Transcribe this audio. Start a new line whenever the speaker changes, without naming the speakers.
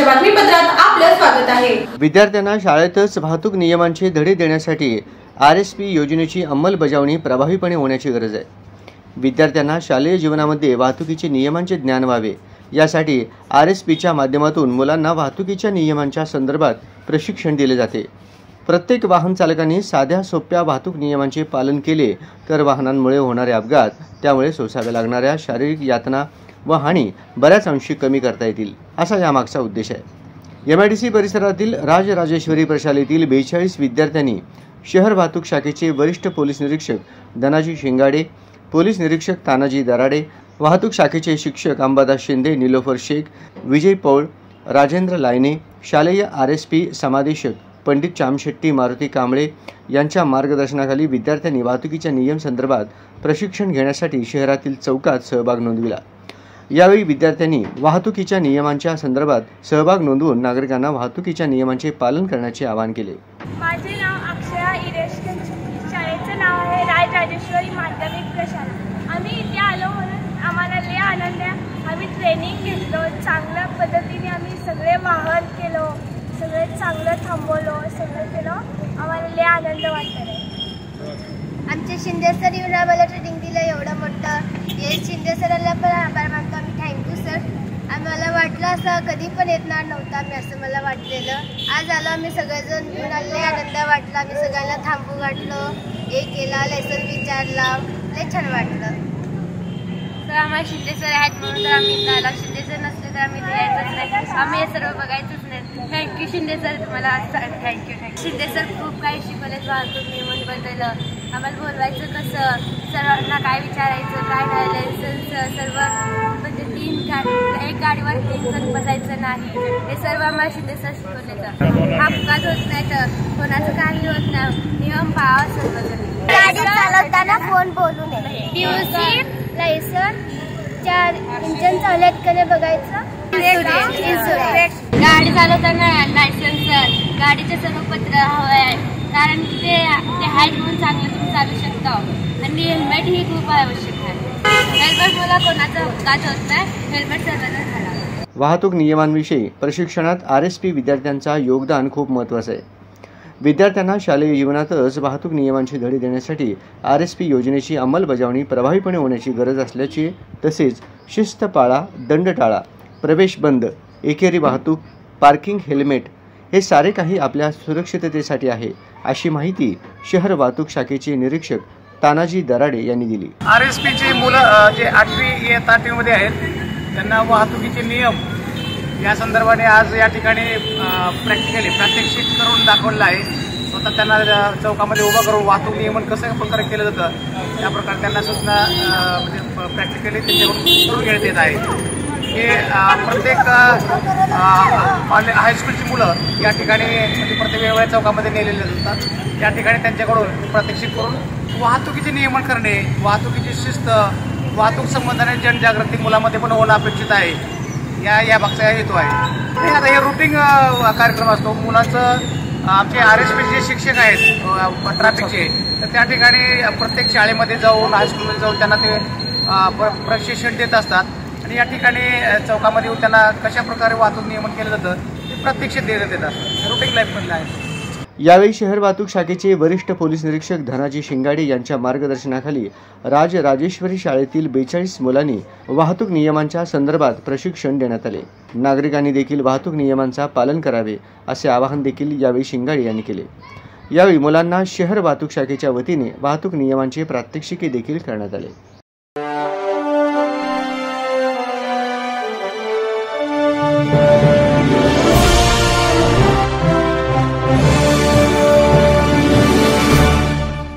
बातमीपत्रात आपलं स्वागत आहे।
विद्यार्थ्यांना शाळेतच वाहतूक नियमांचे धडे देण्यासाठी आरएसपी योजनेची अंमलबजावणी प्रभावीपणे होण्याची गरज आहे। विद्यार्थ्यांना शालेय जीवनामध्ये वाहतुकीचे नियमांचे ज्ञान व्हावे यासाठी आरएसपीच्या माध्यमातून मुलांना वाहतुकीच्या नियमांच्या संदर्भात प्रशिक्षण दिले जाते। प्रत्येक वाहन चालकांनी साध्या सोप्या वाहतूक नियमांचे पालन केले तर वाहनांमुळे होणारे अपघात, त्यामुळे सोसाव्या लागणाऱ्या शारीरिक यातना व हानी बऱ्याच अंशी कमी करता येतील, असा यामागचा उद्देश आहे। एमआयडीसी परिसरातील राजराजेश्वरी प्रशालेतील 42 विद्यार्थ्यांनी शहर वाहतूक शाखेचे वरिष्ठ पोलीस निरीक्षक धनाजी शिंगाडे, पोलीस निरीक्षक तानाजी दराडे, वाहतूक शाखेचे शिक्षक अंबादास शिंदे, निलोफर शेख, विजय पौळ, राजेंद्र लायने, शालेय आरएसपी समादेशक पंडित चामशेट्टी, मारुती कांबळे यांच्या मार्गदर्शनाखाली विद्यार्थ्यांनी वाहतुकीच्या नियम संदर्भात प्रशिक्षण घेण्यासाठी शहरातील चौकात सहभाग नोंदविला। यावेळी विद्यार्थ्यांनी वाहतुकीच्या नियमांच्या संदर्भात सहभाग नोंदवून नागरिकांना वाहतुकीच्या नियमांचे पालन करण्याचे आवाहन केले।
माझे नाव अक्षया इरेश, शाळेचं नाव आहे राजराजेश्वरी माध्यमिक प्रशाला। आम्ही इथे आलो म्हणून आम्हाला लय आनंद आहे। आम्ही ट्रेनिंग घेतलो, चांगल्या पद्धतीने आम्ही सगळे वाहन केलो, सगळे चांगलं थांबवलो, सगळं केलं, आम्हाला लय आनंद वाटत आहे।
आमचे शिंदे सर येऊन आम्हाला ट्रेनिंग दिलं, एवढं मोठं हे शिंदे सरांना पण आभार मानतो आम्ही। Thank you sir. आम्हाला वाटलं असं कधी पण येणार नव्हतं आम्ही, असं मला वाटलेलं। आज आलो आम्ही सगळेजण, लय आनंद वाटला। आम्ही सगळ्यांना थांबू वाटलं, हे केला, लायसन विचारला, लय छान वाटलं।
तर आम्हाला शिंदे सर आहेत म्हणून तर आम्ही इथं आलो, शिंदे सर नसले तर आम्ही इथे यायचंच नाही, आम्ही हे सर्व बघायचंच नाही। थँक्यू शिंदे सर, तुम्हाला थँक्यू। शिंदे सर खूप काही शिकवलेत वाहतूक नियमांबद्दल, आम्हाला बोलवायचं कसं, सर्वांना काय विचारायचं, काय नाही, लायसन्स सर्व, म्हणजे एक गाडीवर 3 जण बसायचं नाही, हे सर्व आम्हाला शिंदे सर शिकवले। तर अपघात होत नाही, तर कोणाचं काही होत नाही, नियम पाळावा सर्व।
गाडी चालवताना फोन बोलू नये,
PUC
लायसन, 4 इंजन चालत का नाही बघायचं,
गाडी चालवताना लायसन्स, गाडीचे सर्व पत्र हवं आहे, कारण की ते हाईट म्हणून चांगलं तुम्ही चालू शकता, आणि हेल्मेट ही खूप आवश्यक आहे। हेल्मेट मला कोणाचा अपघात होत नाही, हेल्मेट सर्वांना घालावं।
वाहतूक नियमांविषयी प्रशिक्षणात आरएसपी विद्यार्थ्यांचा योगदान खूप महत्त्वाचं आहे। विद्यार्थ्यांना शालेय जीवनातच वाहतूक नियमांचे धडे देण्यासाठी आरएसपी योजनेची अंमलबजावणी प्रभावीपणे होण्याची गरज असल्याची, तसेच शिस्त पाळा, दंड टाळा, प्रवेश बंद, एकेरी वाहतूक, पार्किंग, हेल्मेट हे सारे काही आपल्या सुरक्षिततेसाठी आहे, अशी माहिती शहर वाहतूक शाखेचे निरीक्षक तानाजी दराडे यांनी दिली।
आरएसपीचे मुलं जे 8वी इयत्ता 8वी मध्ये आहेत त्यांना वाहतुकीचे नियम या संदर्भाने आज या ठिकाणी प्रॅक्टिकली प्रात्यक्षिक करून दाखवलं आहे। स्वतः त्यांना चौकामध्ये उभं करून वाहतूक नियमन कसं प्रकारे केलं जातं त्या प्रकारे त्यांना सूचना म्हणजे प्रॅक्टिकली त्यांच्याकडून करून घेण्यात येत आहे। हे प्रत्येक हायस्कूलची मुलं या ठिकाणी म्हणजे प्रत्येक वेगवेगळ्या चौकामध्ये नेलेले जातात, त्या ठिकाणी त्यांच्याकडून प्रात्यक्षिक करून वाहतुकीचे नियमन करणे, वाहतुकीची शिस्त, वाहतूक संबंधाने जनजागृती मुलामध्ये पण होणं अपेक्षित आहे, या मागचा हेतू आहे। आता हे रुटीन कार्यक्रम असतो मुलांचं। आमचे आरएसपी जे शिक्षक आहेत ट्रॅफिकचे, तर त्या ठिकाणी प्रत्येक शाळेमध्ये जाऊन, हायस्कूलमध्ये जाऊन त्यांना ते प्रशिक्षण देत असतात, आणि या ठिकाणी चौकामध्ये येऊन त्यांना कशा प्रकारे वाहतूक नियमन केलं जातं ते प्रत्यक्ष देण्यात येत असतं, रुटीन लाईफमधलं आहे।
यावेळी शहर वाहतूक शाखेचे वरिष्ठ पोलीस निरीक्षक धनाजी शिंगाडे यांच्या मार्गदर्शनाखाली राजराजेश्वरी शाळेतील 42 मुलांनी वाहतूक नियमांच्या संदर्भात प्रशिक्षण देण्यात आले। नागरिकांनी देखील वाहतूक नियमांचा पालन करावे असे आवाहन देखील यावेळी शिंगाडे यांनी केले। यावेळी मुलांना शहर वाहतूक शाखेच्या वतीने वाहतूक नियमांचे प्रात्यक्षिके देखील करण्यात आले।